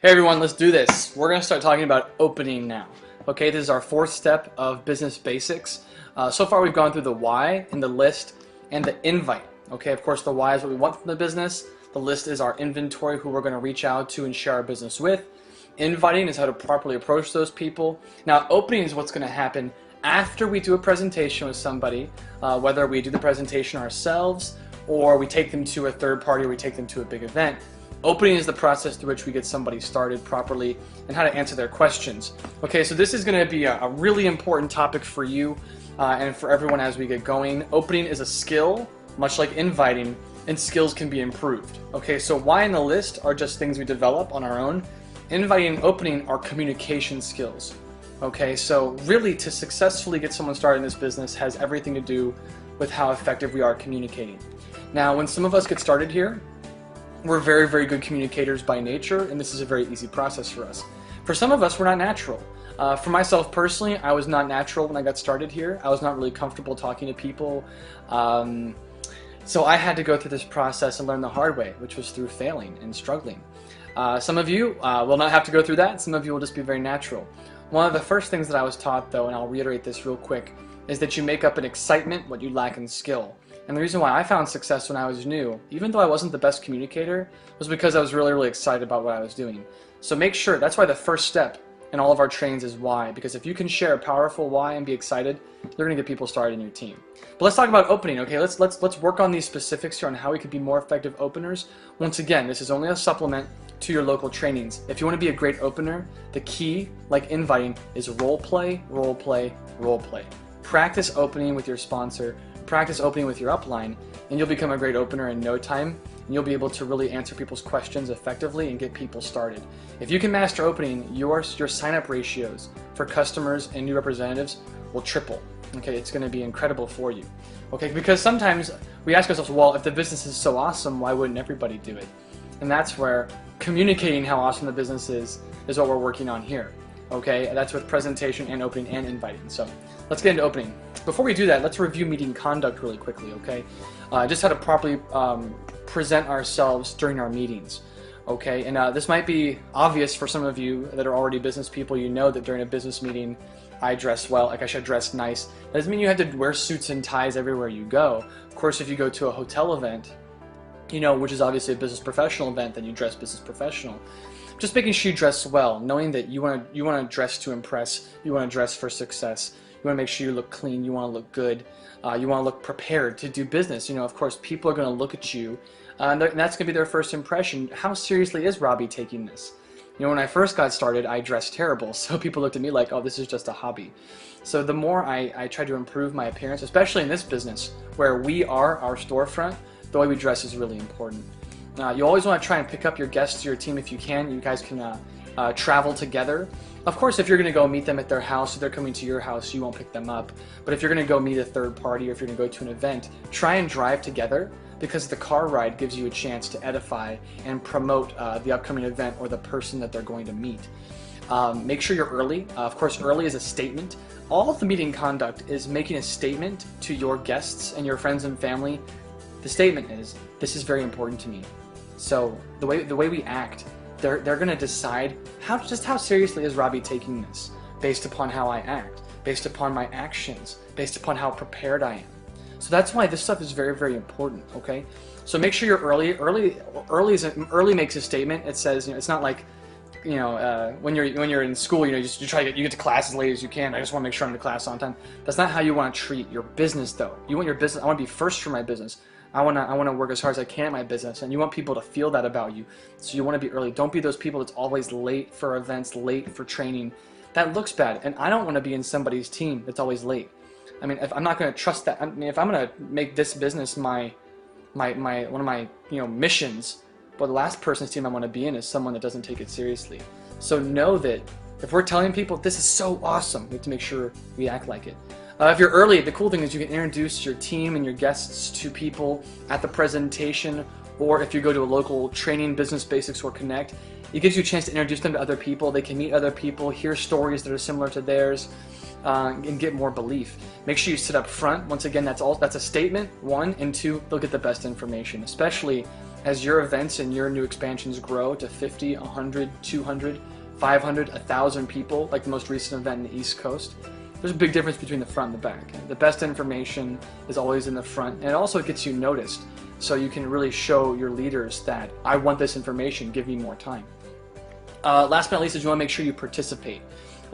Hey everyone, let's do this. We're going to start talking about opening now. Okay, this is our fourth step of business basics. So far we've gone through the why and the list and the invite. Okay, of course the why is what we want from the business. The list is our inventory, who we're going to reach out to and share our business with. Inviting is how to properly approach those people. Now opening is what's going to happen after we do a presentation with somebody, whether we do the presentation ourselves or we take them to a third party or we take them to a big event. Opening is the process through which we get somebody started properly and how to answer their questions. Okay, so this is going to be a really important topic for you and for everyone as we get going. Opening is a skill, much like inviting, and skills can be improved. Okay, so why and the list are just things we develop on our own. Inviting and opening are communication skills. Okay, so really to successfully get someone started in this business has everything to do with how effective we are communicating. Now, when some of us get started here, we're very, very good communicators by nature, and this is a very easy process for us. For some of us, we're not natural. For myself personally, I was not natural when I got started here. I was not really comfortable talking to people. So I had to go through this process and learn the hard way, which was through failing and struggling. Some of you will not have to go through that. Some of you will just be very natural. One of the first things that I was taught, though, and I'll reiterate this real quick, is that you make up in excitement what you lack in skill. And the reason why I found success when I was new, even though I wasn't the best communicator, was because I was really, really excited about what I was doing. So make sure, that's why the first step in all of our trainings is why, because if you can share a powerful why and be excited, you're going to get people started in your team. But let's talk about opening, okay? Let's work on these specifics here on how we could be more effective openers. Once again, this is only a supplement to your local trainings. If you want to be a great opener, the key, like inviting, is role play, role play, role play. Practice opening with your sponsor, practice opening with your upline, and you'll become a great opener in no time, and you'll be able to really answer people's questions effectively and get people started. If you can master opening, your sign-up ratios for customers and new representatives will triple. Okay, it's going to be incredible for you. Okay, because sometimes we ask ourselves, well, if the business is so awesome, why wouldn't everybody do it? And that's where communicating how awesome the business is what we're working on here. Okay, that's with presentation and opening and inviting. So let's get into opening. Before we do that, let's review meeting conduct really quickly, okay? Just how to properly present ourselves during our meetings, okay? And this might be obvious for some of you that are already business people. You know that during a business meeting, I dress well, like I should dress nice. That doesn't mean you have to wear suits and ties everywhere you go. Of course, if you go to a hotel event, you know, which is obviously a business professional event, then you dress business professional. Just making sure you dress well, knowing that you want to dress to impress, you want to dress for success. You want to make sure you look clean, you want to look good, you want to look prepared to do business. You know, of course, people are going to look at you, and that's going to be their first impression. How seriously is Robbie taking this? You know, when I first got started, I dressed terrible, so people looked at me like, oh, this is just a hobby. So the more I try to improve my appearance, especially in this business, where we are our storefront, the way we dress is really important. You always want to try and pick up your guests to your team if you can. You guys can travel together. Of course, if you're going to go meet them at their house, if they're coming to your house, you won't pick them up. But if you're going to go meet a third party, or if you're going to go to an event, try and drive together, because the car ride gives you a chance to edify and promote the upcoming event or the person that they're going to meet. Make sure you're early. Of course, early is a statement. All of the meeting conduct is making a statement to your guests and your friends and family. The statement is, this is very important to me. So the way we act, they're going to decide just how seriously is Robbie taking this, based upon how I act, based upon my actions, based upon how prepared I am. So that's why this stuff is very, very important. Okay, so make sure you're early. Early makes a statement. It says, you know, it's not like, you know, when you're in school, you know, you try to get to class as late as you can. I just want to make sure I'm to class on time. That's not how you want to treat your business, though. You want your business. I want to be first for my business. I want to work as hard as I can at my business, and you want people to feel that about you. So you want to be early. Don't be those people that's always late for events, late for training. That looks bad, and I don't want to be in somebody's team that's always late. I mean, if I'm not going to trust that. I mean, if I'm going to make this business one of my missions, but the last person's team I want to be in is someone that doesn't take it seriously. So know that if we're telling people this is so awesome, we have to make sure we act like it. If you're early, the cool thing is you can introduce your team and your guests to people at the presentation, or if you go to a local training, Business Basics or Connect, it gives you a chance to introduce them to other people. They can meet other people, hear stories that are similar to theirs, and get more belief. Make sure you sit up front. Once again, that's a statement, one, and two, they'll get the best information, especially as your events and your new expansions grow to 50, 100, 200, 500, 1,000 people, like the most recent event in the East Coast, there's a big difference between the front and the back. The best information is always in the front, and it also gets you noticed, so you can really show your leaders that I want this information, give me more time. Last but not least is you want to make sure you participate.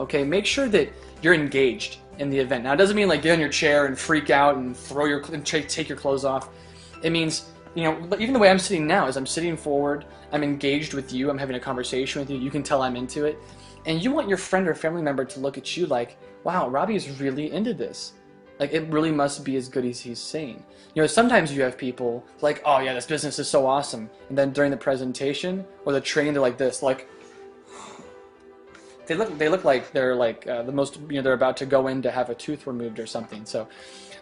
Okay, make sure that you're engaged in the event. Now, it doesn't mean like get on your chair and freak out and take your clothes off. It means, you know, even the way I'm sitting now is I'm sitting forward, I'm engaged with you, I'm having a conversation with you, you can tell I'm into it, and you want your friend or family member to look at you like, wow, Robbie is really into this. Like, it really must be as good as he's saying. You know, sometimes you have people like, oh yeah, this business is so awesome, and then during the presentation or the training, they're like this, like, they look like they're like the most, you know, they're about to go in to have a tooth removed or something. So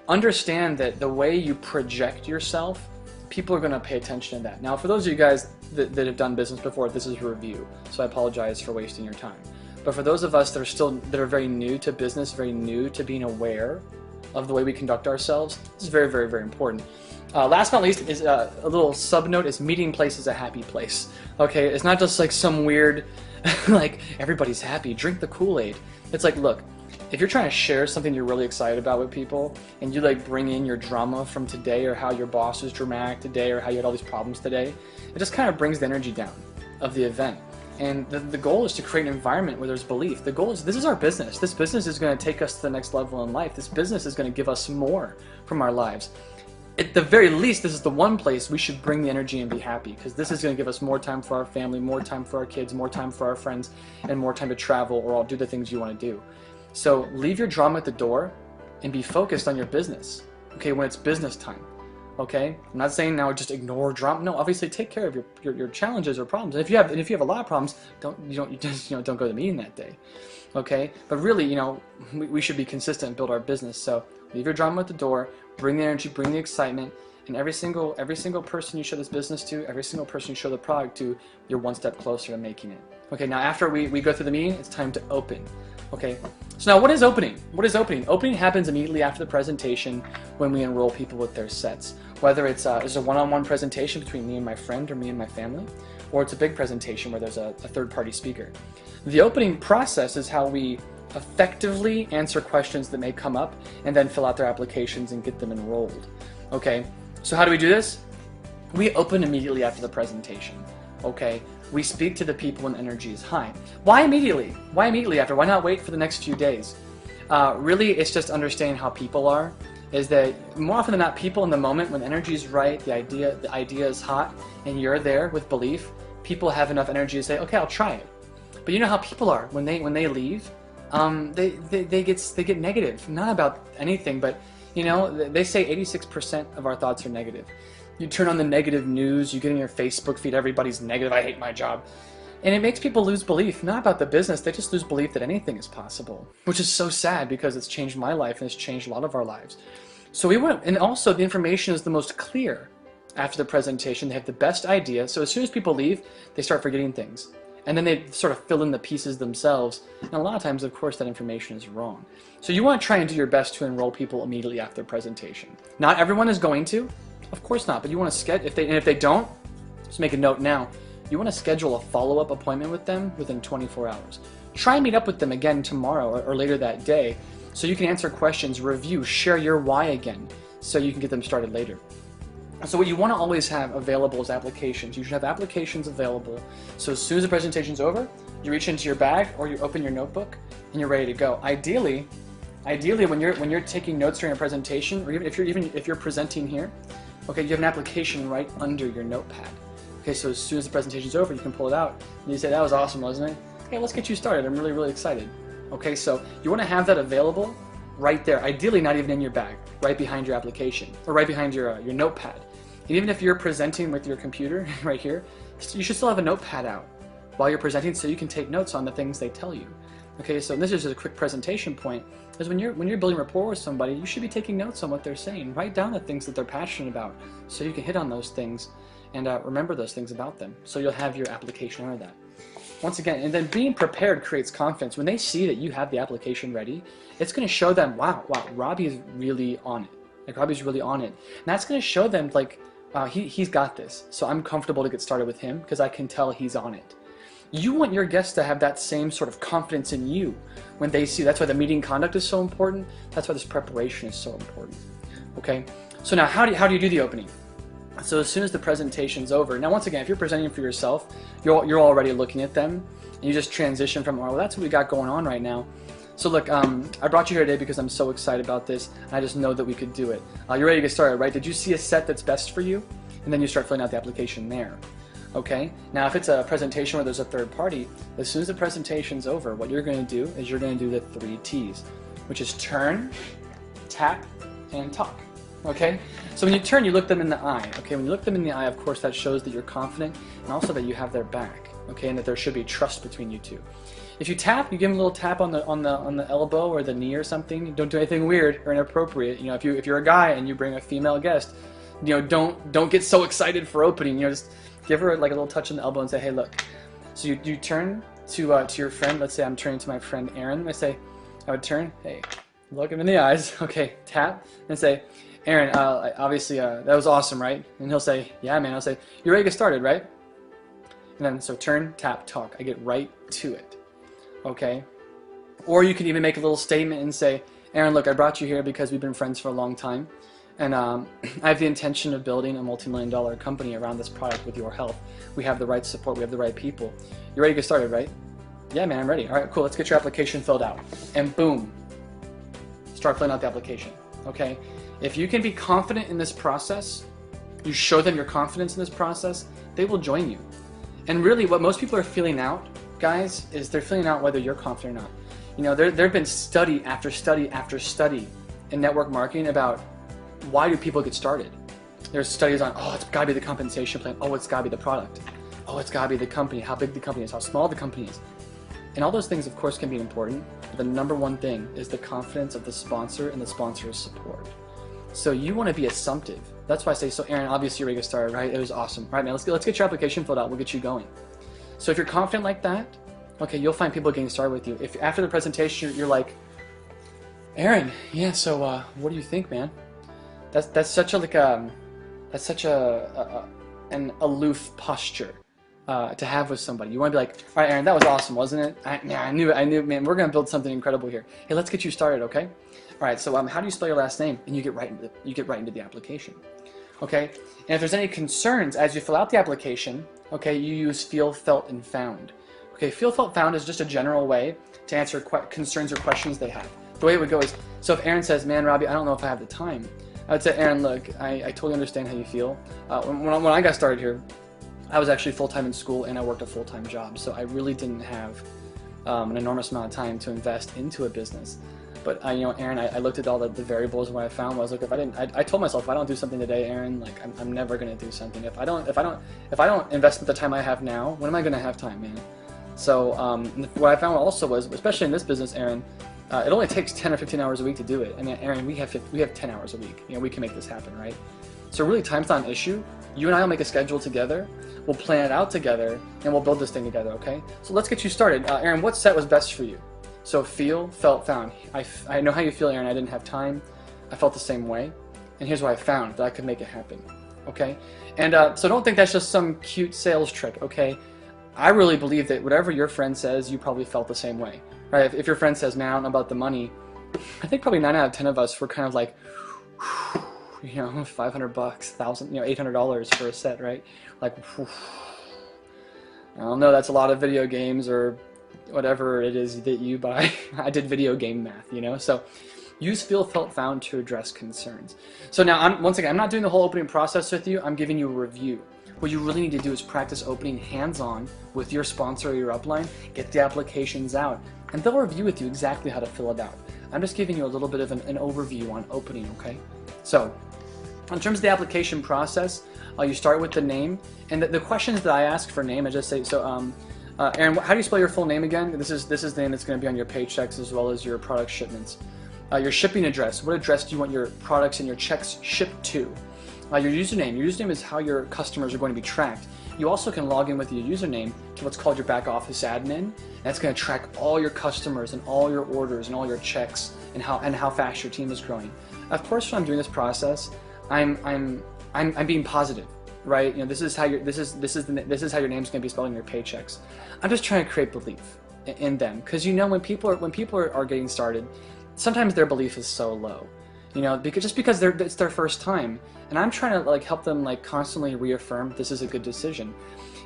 understand that the way you project yourself, people are going to pay attention to that. Now, for those of you guys that have done business before, this is a review, so I apologize for wasting your time. But for those of us that are very new to business, very new to being aware of the way we conduct ourselves, this is very, very, very important. Last but not least is a little sub-note is meeting place is a happy place. Okay, it's not just like some weird, like everybody's happy, drink the Kool-Aid. It's like, look, if you're trying to share something you're really excited about with people, and you like bring in your drama from today, or how your boss was dramatic today, or how you had all these problems today, it just kind of brings the energy down of the event. And the goal is to create an environment where there's belief. The goal is, this is our business. This business is going to take us to the next level in life. This business is going to give us more from our lives. At the very least, this is the one place we should bring the energy and be happy, because this is going to give us more time for our family, more time for our kids, more time for our friends, and more time to travel or do the things you want to do. So leave your drama at the door and be focused on your business, okay, when it's business time. Okay, I'm not saying now just ignore drama. No, obviously take care of your challenges or problems. And if you have a lot of problems, don't go to the meeting that day. Okay, but really, you know, we should be consistent and build our business. So leave your drama at the door, bring the energy, bring the excitement, and every single person you show this business to, every single person you show the product to, you're one step closer to making it. Okay, now after we go through the meeting, it's time to open. Okay, so now what is opening? What is opening? Opening happens immediately after the presentation when we enroll people with their sets. Whether it's a one-on-one presentation between me and my friend or me and my family, or it's a big presentation where there's a third-party speaker. The opening process is how we effectively answer questions that may come up and then fill out their applications and get them enrolled. Okay, so how do we do this? We open immediately after the presentation. Okay, we speak to the people when energy is high. Why immediately? Why immediately after? Why not wait for the next few days? Really, it's just understanding how people are. Is that more often than not, people in the moment when energy is right, the idea is hot, and you're there with belief, people have enough energy to say, okay, I'll try it. But you know how people are when they leave, they get negative, not about anything, but you know, they say 86% of our thoughts are negative. You turn on the negative news, you get in your Facebook feed, everybody's negative, I hate my job. And it makes people lose belief, not about the business, they just lose belief that anything is possible, which is so sad because it's changed my life and it's changed a lot of our lives. So and also the information is the most clear after the presentation. They have the best idea, so as soon as people leave, they start forgetting things. And then they sort of fill in the pieces themselves, and a lot of times, of course, that information is wrong. So you want to try and do your best to enroll people immediately after the presentation. Not everyone is going to, of course not, but you want to schedule, if they don't, just make a note now. You want to schedule a follow-up appointment with them within 24 hours. Try and meet up with them again tomorrow or later that day so you can answer questions, review, share your why again so you can get them started later. So what you want to always have available is applications. You should have applications available so as soon as the presentation's over, you reach into your bag or you open your notebook and you're ready to go. Ideally when you're taking notes during a presentation, or even if you're presenting here, okay, you have an application right under your notepad. Okay, so as soon as the presentation's over, you can pull it out and you say, that was awesome, wasn't it? Okay, let's get you started. I'm really, really excited. Okay, so you want to have that available right there. Ideally, not even in your bag, right behind your application or right behind your notepad. And even if you're presenting with your computer right here, you should still have a notepad out while you're presenting so you can take notes on the things they tell you. Okay, so this is just a quick presentation point, is when you're building rapport with somebody, you should be taking notes on what they're saying. Write down the things that they're passionate about so you can hit on those things and remember those things about them. So you'll have your application under that. Once again, and then being prepared creates confidence. When they see that you have the application ready, it's going to show them, wow, Robbie is really on it. Like, Robbie's really on it. And that's going to show them, like, he's got this, so I'm comfortable to get started with him because I can tell he's on it. You want your guests to have that same sort of confidence in you when they see. That's why the meeting conduct is so important. That's why this preparation is so important. Okay, so now how do you do the opening? So as soon as the presentation's over, now once again, if you're presenting for yourself, you're already looking at them, and you just transition from, oh, well, that's what we got going on right now. So look, I brought you here today because I'm so excited about this, and I just know that we could do it. You're ready to get started, right? Did you see a set that's best for you? And then you start filling out the application there. Okay, now if it's a presentation where there's a third party, as soon as the presentation's over, what you're going to do is you're going to do the 3 T's, which is turn, tap, and talk. Okay, so when you turn, you look them in the eye. Okay, when you look them in the eye, of course, that shows that you're confident and also that you have their back. Okay, and that there should be trust between you two. If you tap, you give them a little tap on the elbow or the knee or something. Don't do anything weird or inappropriate. You know, if you're a guy and you bring a female guest, you know, don't get so excited for opening. You know, just give her like a little touch on the elbow and say, hey, look. So you turn to your friend. Let's say I'm turning to my friend Aaron. I would turn, hey, look him in the eyes. Okay, tap and say, Aaron, obviously that was awesome, right? And he'll say, yeah, man. I'll say, you're ready to get started, right? And then so turn, tap, talk. I get right to it. Okay? Or you can even make a little statement and say, Aaron, look, I brought you here because we've been friends for a long time. And I have the intention of building a multi-million-dollar company around this product with your help. We have the right support. We have the right people. You're ready to get started, right? Yeah, man, I'm ready. All right, cool. Let's get your application filled out. And boom, start filling out the application. Okay? If you can be confident in this process, you show them your confidence in this process, they will join you. And really what most people are feeling out, guys, is they're feeling out whether you're confident or not. You know, there have been study after study after study in network marketing about why do people get started. There's studies on, oh, it's got to be the compensation plan. Oh, it's got to be the product. Oh, it's got to be the company, how big the company is, how small the company is. And all those things, of course, can be important. But the number one thing is the confidence of the sponsor and the sponsor's support. So you want to be assumptive. That's why I say, so Aaron, obviously you're ready to get started, right? It was awesome. All right, man, let's get your application filled out. We'll get you going. So if you're confident like that, okay, you'll find people getting started with you. If after the presentation you're like, Aaron, yeah, so what do you think, man? That's such an aloof posture to have with somebody. You want to be like, all right, Aaron, that was awesome, wasn't it? I knew, man, we're gonna build something incredible here. Hey, let's get you started, okay? All right, so how do you spell your last name? And you get right into the application, okay? And if there's any concerns as you fill out the application, okay, you use feel, felt, and found. Okay, feel, felt, found is just a general way to answer concerns or questions they have. The way it would go is, so if Aaron says, man, Robbie, I don't know if I have the time, I would say, Aaron, look, I totally understand how you feel. When I got started here, I was actually full-time in school and I worked a full-time job, so I really didn't have an enormous amount of time to invest into a business. But you know, Aaron, I looked at all the variables, and what I found was, look, if I told myself, if I don't do something today, Aaron, like I'm never gonna do something. If I don't invest the time I have now, when am I gonna have time, man? So what I found also was, especially in this business, Aaron, it only takes 10 or 15 hours a week to do it. I mean, Aaron, we have 10 hours a week. You know, we can make this happen, right? So really, time's not an issue. You and I will make a schedule together. We'll plan it out together, and we'll build this thing together. Okay? So let's get you started. Aaron, what set was best for you? So feel, felt, found. I know how you feel, Aaron. I didn't have time. I felt the same way. And here's what I found, that I could make it happen. Okay? And so don't think that's just some cute sales trick, okay? I really believe that whatever your friend says, you probably felt the same way. Right? If your friend says, man, I don't know about the money, I think probably 9 out of 10 of us were kind of like, you know, $500, $1,000, you know, $800 for a set, right? Like, I don't know, that's a lot of video games or whatever it is that you buy. I did video game math, you know, so use feel, felt, found to address concerns. So now, once again, I'm not doing the whole opening process with you. I'm giving you a review. What you really need to do is practice opening hands-on with your sponsor or your upline, get the applications out, and they'll review with you exactly how to fill it out. I'm just giving you a little bit of an overview on opening, okay? So, in terms of the application process, you start with the name, and the questions that I ask for name, I just say, so, Aaron, how do you spell your full name again? This is the name that's going to be on your paychecks as well as your product shipments. Your shipping address, what address do you want your products and your checks shipped to? Your username is how your customers are going to be tracked. You also can log in with your username to what's called your back office admin. That's going to track all your customers and all your orders and all your checks and how fast your team is growing. Of course, when I'm doing this process, I'm I'm being positive, right? You know, this is how your this is how your name's going to be spelled in your paychecks. I'm just trying to create belief in them, because you know, when people are getting started, sometimes their belief is so low, you know, because it's their first time, and I'm trying to like help them like constantly reaffirm this is a good decision.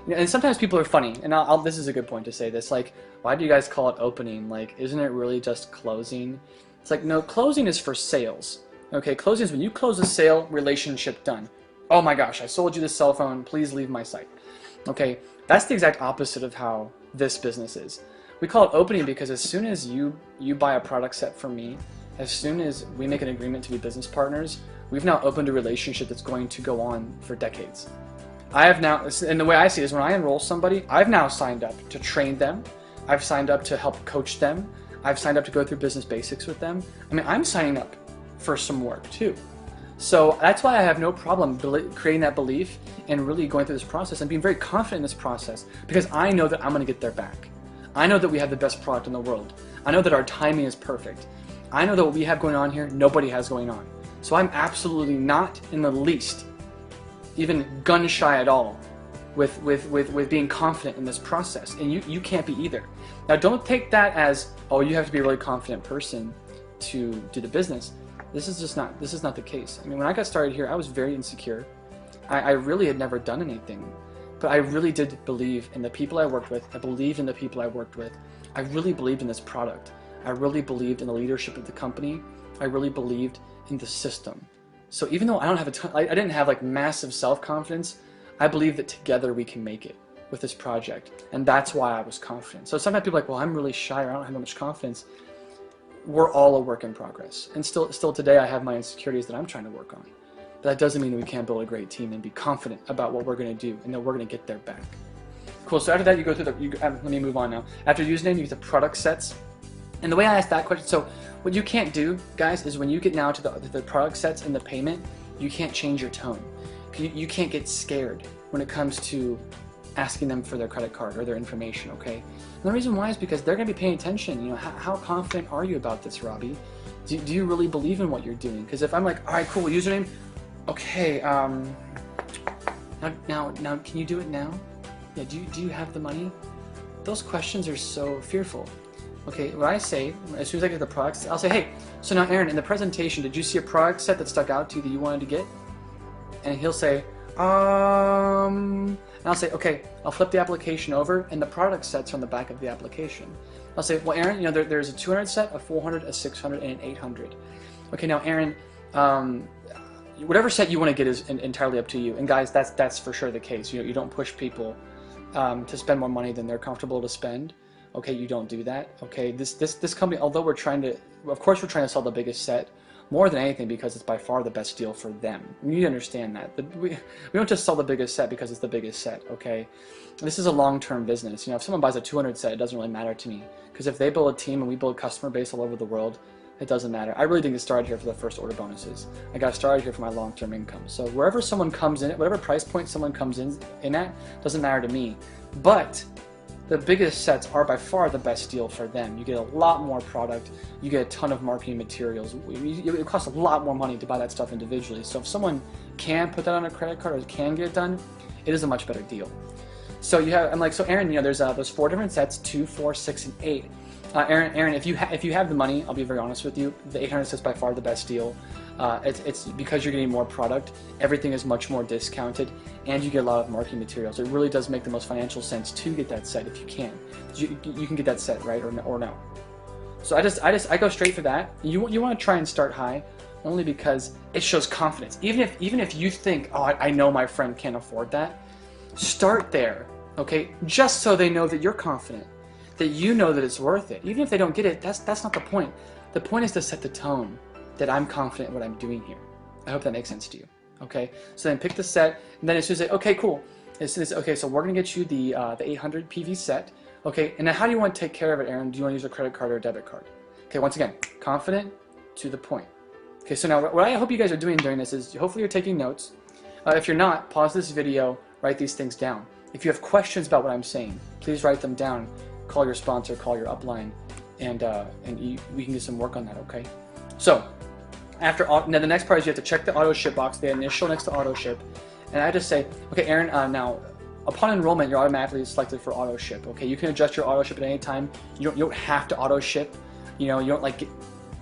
You know, and sometimes people are funny, and this is a good point to say this, like, why do you guys call it opening? Like, isn't it really just closing? It's like, no, closing is for sales. Okay, closing is when you close a sale, relationship done. Oh my gosh, I sold you this cell phone, please leave my site. Okay, that's the exact opposite of how this business is. We call it opening because as soon as you buy a product set from me, as soon as we make an agreement to be business partners, we've now opened a relationship that's going to go on for decades. I have now, and the way I see it is, when I enroll somebody, I've now signed up to train them, I've signed up to help coach them, I've signed up to go through business basics with them. I mean, I'm signing up for some work too. So that's why I have no problem creating that belief and really going through this process and being very confident in this process, because I know that I'm going to get their back. I know that we have the best product in the world. I know that our timing is perfect. I know that what we have going on here, nobody has going on. So I'm absolutely not in the least even gun shy at all with being confident in this process, and you can't be either. Now, don't take that as, oh, you have to be a really confident person to do the business. This is not the case. I mean, when I got started here, I was very insecure. I really had never done anything, but I really did believe in the people I worked with. I believed in the people I worked with. I really believed in this product. I really believed in the leadership of the company. I really believed in the system. So even though I don't have I didn't have like massive self-confidence, I believe that together we can make it with this project. And that's why I was confident. So sometimes people are like, well, I'm really shy, or I don't have that much confidence. We're all a work in progress. And still today I have my insecurities that I'm trying to work on. But that doesn't mean that we can't build a great team and be confident about what we're going to do and that we're going to get their back. Cool, so after that you go through let me move on now. After username, you get the product sets. And the way I asked that question, so what you can't do, guys, is when you get now to the product sets and the payment, you can't change your tone. You can't get scared when it comes to asking them for their credit card or their information, okay? And the reason why is because they're going to be paying attention. You know, how confident are you about this, Robbie? Do you really believe in what you're doing? Because if I'm like, all right, cool, username, okay, now can you do it now? Yeah, do you have the money? Those questions are so fearful. Okay, what I say, as soon as I get the products, I'll say, hey, so now Aaron, in the presentation, did you see a product set that stuck out to you that you wanted to get? And he'll say, and I'll say, okay, I'll flip the application over, and the product sets are on the back of the application. I'll say, well, Aaron, you know, there's a 200 set, a 400, a 600, and an 800. Okay, now Aaron, whatever set you want to get is entirely up to you. And guys, that's for sure the case. You know, you don't push people to spend more money than they're comfortable to spend. Okay, you don't do that. Okay, this company, although we're trying to sell the biggest set, more than anything because it's by far the best deal for them. You need to understand that. We don't just sell the biggest set because it's the biggest set, okay? This is a long-term business. You know, if someone buys a 200 set, it doesn't really matter to me. Because if they build a team and we build a customer base all over the world, it doesn't matter. I really didn't get started here for the first order bonuses. I got started here for my long-term income. So wherever someone comes in, whatever price point someone comes in at, doesn't matter to me. But the biggest sets are by far the best deal for them. You get a lot more product, you get a ton of marketing materials. It costs a lot more money to buy that stuff individually. So if someone can put that on a credit card or can get it done, it is a much better deal. So I'm like, so Aaron, you know, there's 4 different sets, 2, 4, 6, and 8. Aaron, if you have the money, I'll be very honest with you, the 800 set's by far the best deal. It's because you're getting more product, everything is much more discounted, and you get a lot of marketing materials. It really does make the most financial sense to get that set if you can. You can get that set, right, or no. So I go straight for that. You want to try and start high, only because it shows confidence. Even if you think, oh, I know my friend can't afford that, start there, okay? Just so they know that you're confident, that you know that it's worth it. Even if they don't get it, that's not the point. The point is to set the tone that I'm confident in what I'm doing here. I hope that makes sense to you. Okay, so then pick the set, and then as soon as okay, cool. Okay, so we're gonna get you the 800 PV set. Okay, and then how do you want to take care of it, Aaron? Do you want to use a credit card or a debit card? Okay, once again, confident, to the point. Okay, so now what I hope you guys are doing during this is hopefully you're taking notes. If you're not, pause this video, write these things down. If you have questions about what I'm saying, please write them down. Call your sponsor, call your upline, and we can get some work on that. Okay, so Now the next part is you have to check the auto ship box, the initial next to auto ship, and I just say, okay, Aaron, now upon enrollment, you're automatically selected for auto ship. Okay, you can adjust your auto ship at any time. You don't have to auto ship. You know, you don't like get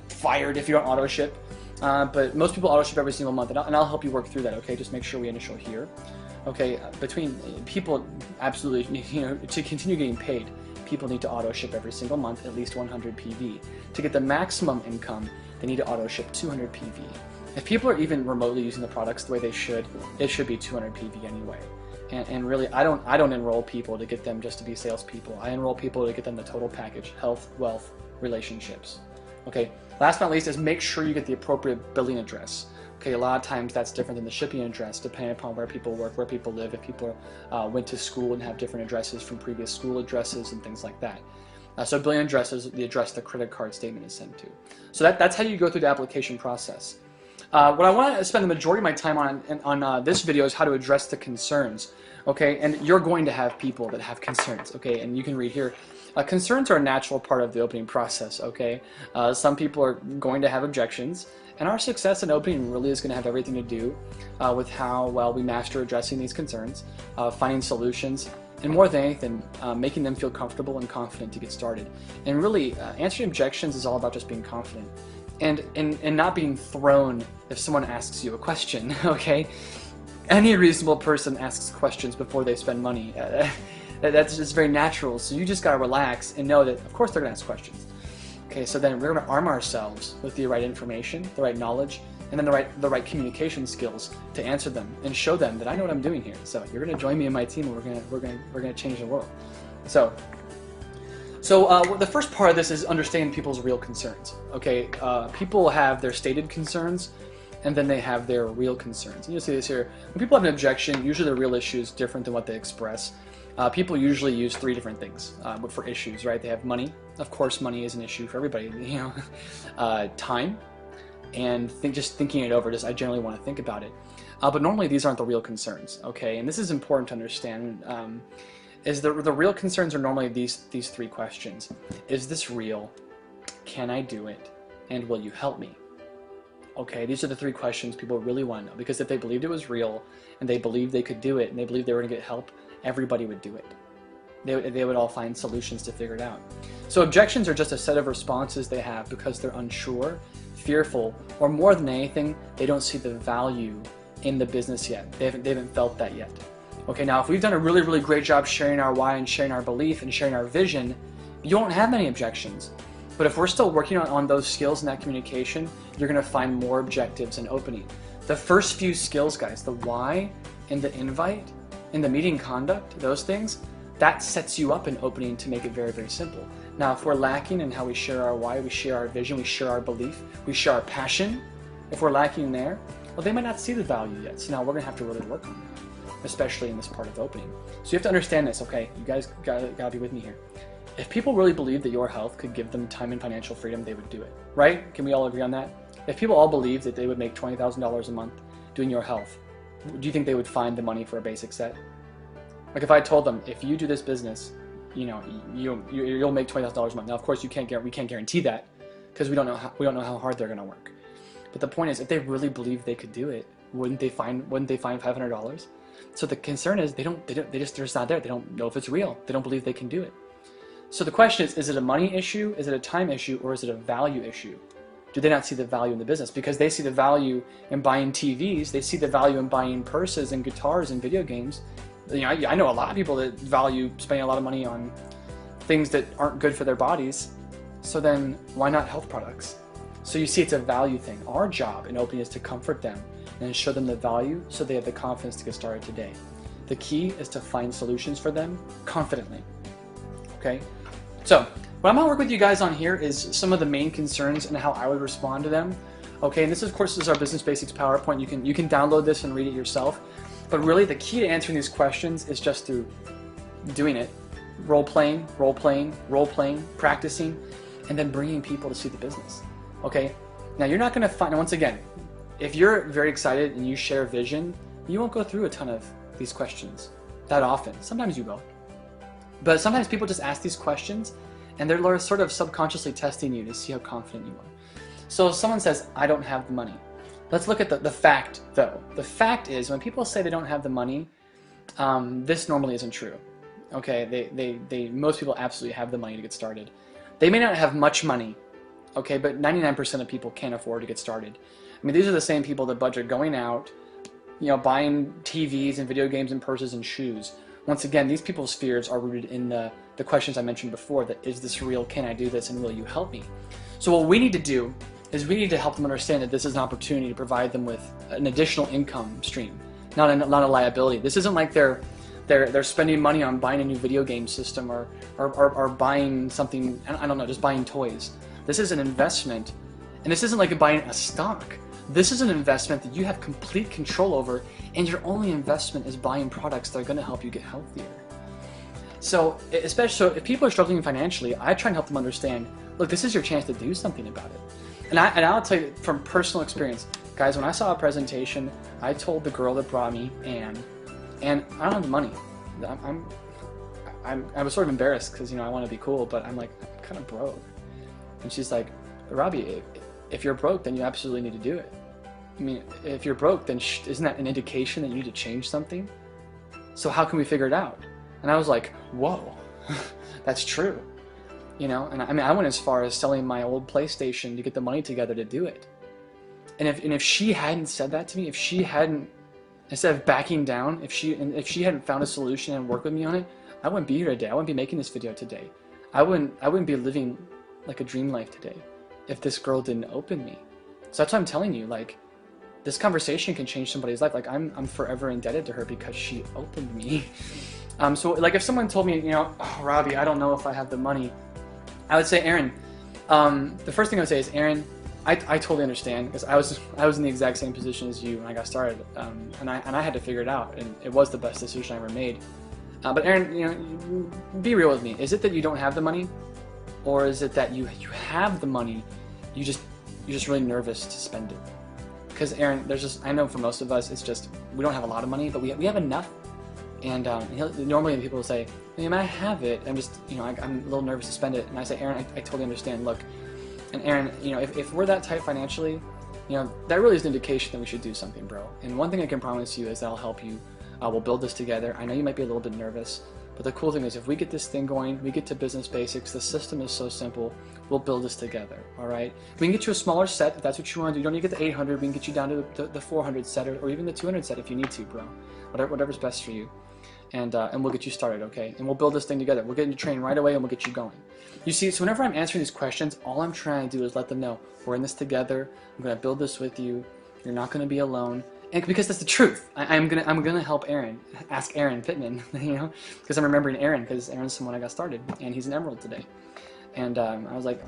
fired if you don't auto ship. But most people auto ship every single month, and I'll help you work through that. Okay, just make sure we initial here. Okay, between people, absolutely, you know, to continue getting paid, people need to auto ship every single month at least 100 PV. To get the maximum income, they need to auto ship 200 PV. If people are even remotely using the products the way they should, it should be 200 PV anyway. And really, I don't enroll people to get them just to be salespeople. I enroll people to get them the total package: health, wealth, relationships. Okay, last but not least is make sure you get the appropriate billing address. Okay, a lot of times that's different than the shipping address, depending upon where people work, where people live, if people went to school and have different addresses from previous school addresses and things like that. So billing address is the address the credit card statement is sent to. So that's how you go through the application process. What I want to spend the majority of my time on this video is how to address the concerns. Okay, and you're going to have people that have concerns. Okay, and you can read here. Concerns are a natural part of the opening process. Okay, some people are going to have objections, and our success in opening really is going to have everything to do with how well we master addressing these concerns, finding solutions, and more than anything, making them feel comfortable and confident to get started. And really, answering objections is all about just being confident and not being thrown if someone asks you a question. Okay, any reasonable person asks questions before they spend money. That's just very natural. So you just gotta relax and know that, of course, they're gonna ask questions. Okay, so then we're gonna arm ourselves with the right information, the right knowledge, and then the right communication skills to answer them and show them that I know what I'm doing here. So you're gonna join me in my team, and we're gonna change the world. So the first part of this is understanding people's real concerns. Okay, people have their stated concerns, and then they have their real concerns. And you'll see this here. When people have an objection, usually the real issue is different than what they express. People usually use three different things for issues, right? They have money. Of course, money is an issue for everybody. You know, time, and just thinking it over. I generally want to think about it. But normally these aren't the real concerns. Okay, and this is important to understand. Is the real concerns are normally these three questions: is this real? Can I do it? And will you help me? Okay, these are the three questions people really want to know, because if they believed it was real and they believed they could do it and they believed they were going to get help, everybody would do it. They would all find solutions to figure it out. So objections are just a set of responses they have because they're unsure, fearful, or more than anything, they don't see the value in the business yet. They haven't felt that yet. Okay, now if we've done a really, really great job sharing our why and sharing our belief and sharing our vision, you won't have many objections. But if we're still working on those skills and that communication, you're going to find more objectives in opening. The first few skills, guys, the why and the invite and the meeting conduct, those things, that sets you up in opening to make it very, very simple. Now, if we're lacking in how we share our why, we share our vision, we share our belief, we share our passion, if we're lacking there, well, they might not see the value yet. So now we're going to have to really work on that, especially in this part of opening. So you have to understand this, okay? You guys gotta be with me here. If people really believe that your health could give them time and financial freedom, they would do it, right? Can we all agree on that? If people all believe that they would make $20,000 a month doing your health, do you think they would find the money for a basic set? Like if I told them, if you do this business, you know, you'll make $20,000 a month. Now, of course, we can't guarantee that because we don't know how hard they're going to work. But the point is, if they really believe they could do it, wouldn't they find $500? So the concern is they're just not there. They don't know if it's real. They don't believe they can do it. So the question is it a money issue, is it a time issue, or is it a value issue? Do they not see the value in the business? Because they see the value in buying TVs, they see the value in buying purses and guitars and video games. You know, I know a lot of people that value spending a lot of money on things that aren't good for their bodies. So then why not health products? So you see, it's a value thing. Our job in opening is to comfort them and show them the value so they have the confidence to get started today. The key is to find solutions for them confidently. Okay? So what I'm going to work with you guys on here is some of the main concerns and how I would respond to them. Okay, and this of course is our Business Basics PowerPoint. You can download this and read it yourself. But really the key to answering these questions is just through doing it. Role playing, practicing, and then bringing people to see the business. Okay? Now you're not going to find, once again, if you're very excited and you share vision, you won't go through a ton of these questions that often. Sometimes you will. But sometimes people just ask these questions and they're sort of subconsciously testing you to see how confident you are. So if someone says, I don't have the money, let's look at the fact, though. The fact is, when people say they don't have the money, this normally isn't true. Okay, most people absolutely have the money to get started. They may not have much money, okay, but 99% of people can't afford to get started. I mean, these are the same people that budget going out, buying TVs and video games and purses and shoes. Once again, these people's fears are rooted in the questions I mentioned before, that is this real, can I do this, and will you help me? So what we need to do is we need to help them understand that this is an opportunity to provide them with an additional income stream, not a liability. This isn't like they're spending money on buying a new video game system or buying something, I don't know, just buying toys. This is an investment, and this isn't like buying a stock. This is an investment that you have complete control over, and your only investment is buying products that are going to help you get healthier. So, especially if people are struggling financially, I try and help them understand, look, this is your chance to do something about it. And I'll tell you from personal experience, guys, when I saw a presentation, I told the girl that brought me, Anne, and I don't have the money. I was sort of embarrassed because, I want to be cool, but I'm like, I'm kind of broke. And she's like, Robbie, if you're broke, then you absolutely need to do it. I mean, if you're broke, then isn't that an indication that you need to change something? So how can we figure it out? And I was like, whoa, that's true. And I mean, I went as far as selling my old PlayStation to get the money together to do it. And if she hadn't said that to me, if she hadn't, instead of backing down, if she hadn't found a solution and worked with me on it, I wouldn't be here today. I wouldn't be making this video today. I wouldn't be living like a dream life today if this girl didn't open me. So that's what I'm telling you, like, this conversation can change somebody's life. Like, I'm forever indebted to her because she opened me. So like if someone told me, oh, Robbie, I don't know if I have the money, I would say, Aaron, the first thing I would say is, Aaron, I totally understand, because I was in the exact same position as you when I got started, and I had to figure it out, and it was the best decision I ever made. But Aaron, be real with me. Is it that you don't have the money, or is it that you have the money, you're just really nervous to spend it? Because Aaron, I know for most of us, it's just we don't have a lot of money, but we have enough. And normally people will say, I have it. I'm just, I'm a little nervous to spend it. And I say, Aaron, I totally understand. Look, and Aaron, if we're that tight financially, that really is an indication that we should do something, bro. And one thing I can promise you is that I'll help you. We'll build this together. I know you might be a little bit nervous, but the cool thing is if we get this thing going, we get to business basics, the system is so simple, we'll build this together, all right? We can get you a smaller set if that's what you want to do. You don't need to get the 800. We can get you down to the 400 set or even the 200 set if you need to, bro. Whatever's best for you. And we'll get you started, okay? And we'll build this thing together. We'll get into training right away and we'll get you going. You see, so whenever I'm answering these questions, all I'm trying to do is let them know we're in this together. I'm going to build this with you. You're not going to be alone. And because that's the truth. I'm gonna help Aaron. Ask Aaron Pittman, because I'm remembering Aaron, because Aaron's someone I got started, and he's an Emerald today. And I was like,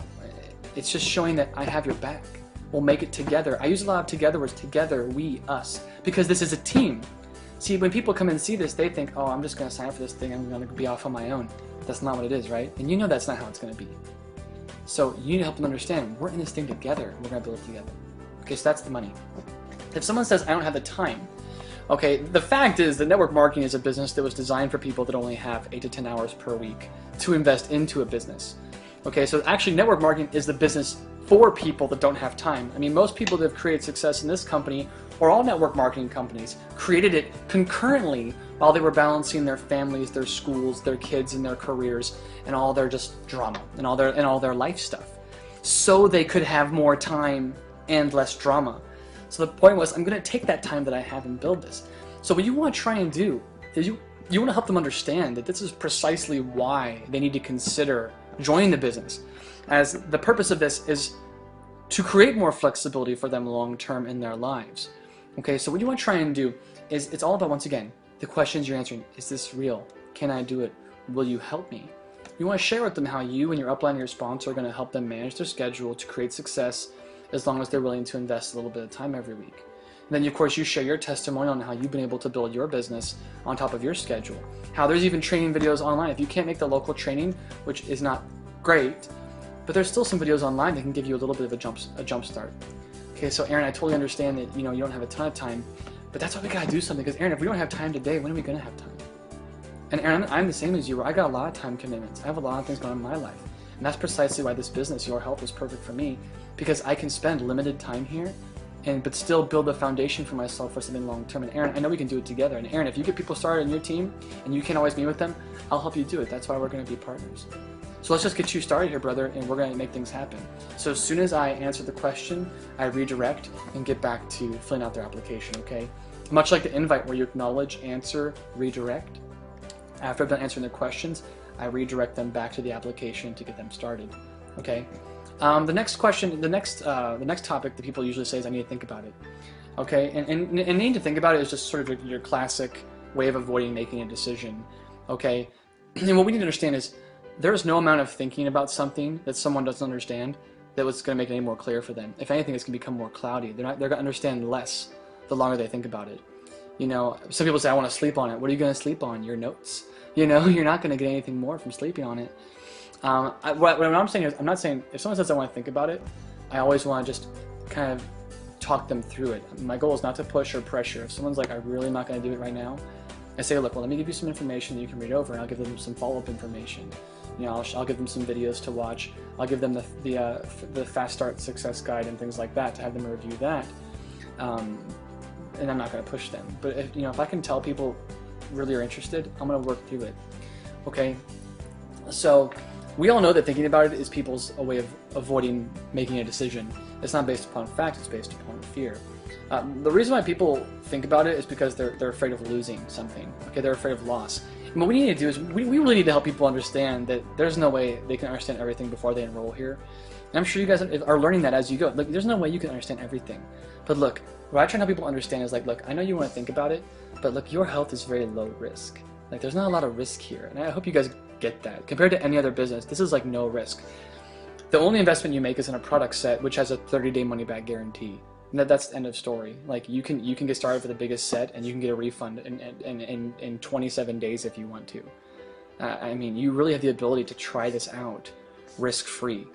it's just showing that I have your back. We'll make it together. I use a lot of together words, together, we, us, because this is a team. See, when people come and see this, they think, oh, I'm just going to sign up for this thing, I'm going to be off on my own. That's not what it is, right? And that's not how it's going to be. So you need to help them understand, we're in this thing together, and we're going to build it together. Okay, so that's the money. If someone says, I don't have the time, okay, the fact is that network marketing is a business that was designed for people that only have 8 to 10 hours per week to invest into a business. Okay, so actually network marketing is the business for people that don't have time. I mean, most people that have created success in this company, or all network marketing companies, created it concurrently while they were balancing their families, their schools, their kids, and their careers, and all their just drama, and all their life stuff, so they could have more time and less drama. So the point was, I'm going to take that time that I have and build this. So what you want to try and do is you want to help them understand that this is precisely why they need to consider joining the business, as the purpose of this is to create more flexibility for them long term in their lives. Okay, so what you want to try and do is, it's all about, once again, the questions you're answering. Is this real? Can I do it? Will you help me? You want to share with them how you and your upline and your sponsor are going to help them manage their schedule to create success, as long as they're willing to invest a little bit of time every week. And then, of course, you share your testimony on how you've been able to build your business on top of your schedule. How there's even training videos online. If you can't make the local training, which is not great, but there's still some videos online that can give you a little bit of a jump start. Okay, so Aaron, I totally understand that you don't have a ton of time, but that's why we gotta do something. Because Aaron, if we don't have time today, when are we gonna have time? And Aaron, I'm the same as you. I got a lot of time commitments. I have a lot of things going on in my life. And that's precisely why this business, Your Health, is perfect for me, because I can spend limited time here but still build a foundation for myself for something long term. And Aaron, I know we can do it together. And Aaron, if you get people started on your team and you can't always meet with them, I'll help you do it. That's why we're going to be partners. So let's just get you started here, brother, and we're going to make things happen. So as soon as I answer the question, I redirect and get back to filling out their application, okay? Much like the invite where you acknowledge, answer, redirect. After I've done answering their questions, I redirect them back to the application to get them started, okay? The next question, the next topic that people usually say is I need to think about it, okay? And needing to think about it is just sort of your classic way of avoiding making a decision, okay? And what we need to understand is there's no amount of thinking about something that someone doesn't understand that was going to make it any more clear for them. If anything, it's going to become more cloudy. They're going to understand less the longer they think about it. You know, some people say, I want to sleep on it. What are you going to sleep on? Your notes. You know, you're not going to get anything more from sleeping on it. What I'm saying is, I'm not saying, if someone says I want to think about it, I always want to just kind of talk them through it. My goal is not to push or pressure. If someone's like, I'm really not going to do it right now, I say, look, well, let me give you some information that you can read over, and I'll give them some follow-up information. You know, I'll give them some videos to watch. I'll give them the Fast Start Success Guide and things like that to have them review that. And I'm not going to push them. But if I can tell people really are interested, I'm going to work through it. Okay? So we all know that thinking about it is people's a way of avoiding making a decision. It's not based upon fact, it's based upon fear. The reason why people think about it is because they're afraid of losing something. Okay, they're afraid of loss. And what we need to do is we really need to help people understand that there's no way they can understand everything before they enroll here. And I'm sure you guys are learning that as you go. Look, there's no way you can understand everything. But look, what I try to help people understand is like, look, I know you want to think about it, but look, your health is very low risk. Like, there's not a lot of risk here. And I hope you guys get that. Compared to any other business, this is like no risk. The only investment you make is in a product set, which has a 30-day money-back guarantee. And that's the end of story. Like, you can get started for the biggest set, and you can get a refund in 27 days if you want to. I mean, you really have the ability to try this out risk-free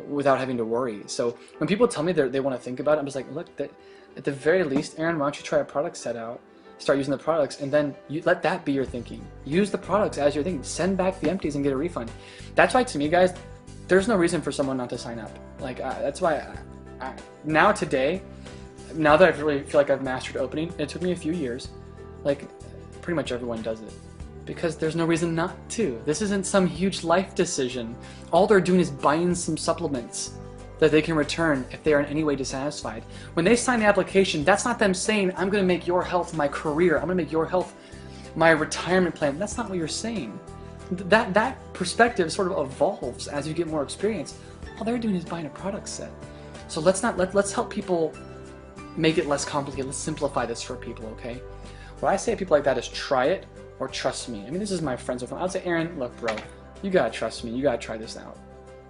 without having to worry. So when people tell me they want to think about it, I'm just like, look, at the very least, Aaron, why don't you try a product set out, start using the products, and then you let that be your thinking. Use the products as your thinking. Send back the empties and get a refund. That's why, to me, guys, there's no reason for someone not to sign up. Like, that's why now today, now that I really feel like I've mastered opening, it took me a few years, like pretty much everyone does it. Because there's no reason not to. This isn't some huge life decision. All they're doing is buying some supplements that they can return if they are in any way dissatisfied. When they sign the application, that's not them saying, I'm going to make your health my career. I'm going to make your health my retirement plan. That's not what you're saying. That perspective sort of evolves as you get more experience. All they're doing is buying a product set. So let's help people make it less complicated. Let's simplify this for people, okay? What I say to people like that is try it or trust me. I mean, this is my friends with them. I'd say, Aaron, look, bro, you gotta trust me. You gotta try this out.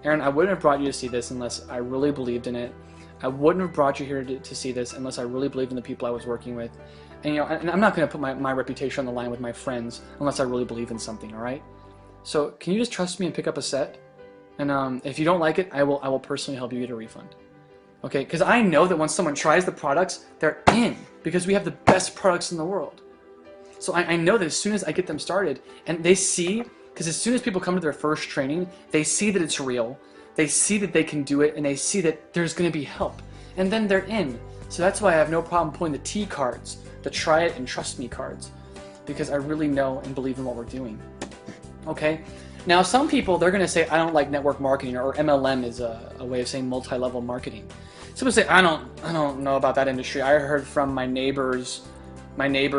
Aaron, I wouldn't have brought you to see this unless I really believed in it. I wouldn't have brought you here to see this unless I really believed in the people I was working with. And and I'm not gonna put my reputation on the line with my friends unless I really believe in something, all right? So can you just trust me and pick up a set? And if you don't like it, I will personally help you get a refund. Okay, because I know that when someone tries the products, they're in, because we have the best products in the world. So I know that as soon as I get them started, and they see, because as soon as people come to their first training, they see that it's real, they see that they can do it, and they see that there's going to be help. And then they're in. So that's why I have no problem pulling the T cards, the try it and trust me cards, because I really know and believe in what we're doing. Okay? Now, some people, they're going to say, I don't like network marketing, or MLM is a way of saying multi-level marketing. Some people say, I don't know about that industry. I heard from my neighbors,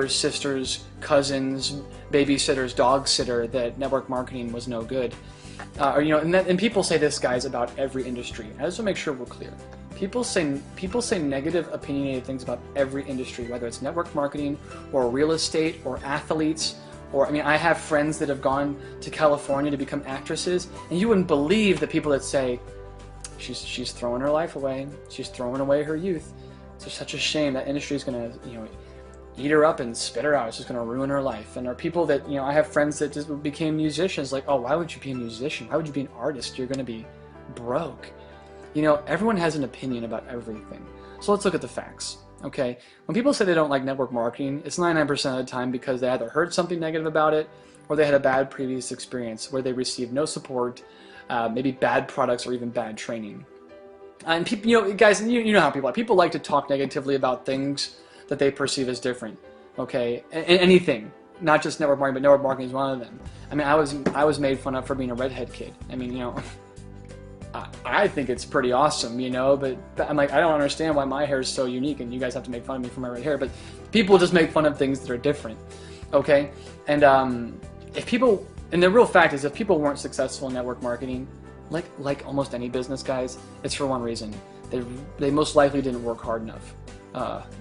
sisters, cousins, babysitters, dog sitter that network marketing was no good. And people say this, guys, about every industry. I just want to make sure we're clear. People say negative, opinionated things about every industry, whether it's network marketing or real estate or athletes. Or, I mean, I have friends that have gone to California to become actresses, and you wouldn't believe the people that say, she's throwing her life away, she's throwing away her youth. It's such a shame. That industry is going to, eat her up and spit her out. It's just going to ruin her life. And there are people that, I have friends that just became musicians, like, oh, why would you be a musician? Why would you be an artist? You're going to be broke. Everyone has an opinion about everything. So let's look at the facts. Okay, when people say they don't like network marketing, it's 99% of the time because they either heard something negative about it or they had a bad previous experience where they received no support, maybe bad products or even bad training. And people, guys, you know how people are. People like to talk negatively about things that they perceive as different. Okay, anything, not just network marketing, but network marketing is one of them. I mean, I was made fun of for being a redhead kid. I mean, I think it's pretty awesome, but I'm like, I don't understand why my hair is so unique, and you guys have to make fun of me for my red hair. But people just make fun of things that are different. Okay, and if people, and the real fact is, if people weren't successful in network marketing, like almost any business, guys, it's for one reason. They most likely didn't work hard enough.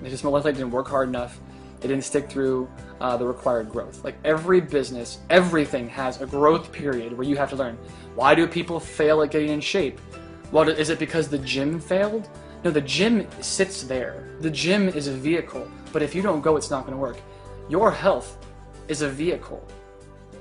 They just most likely didn't work hard enough. They didn't stick through the required growth. Like every business, everything has a growth period where you have to learn. Why do people fail at getting in shape? Well, is it because the gym failed? No, the gym sits there. The gym is a vehicle, but if you don't go, it's not going to work. Your health is a vehicle,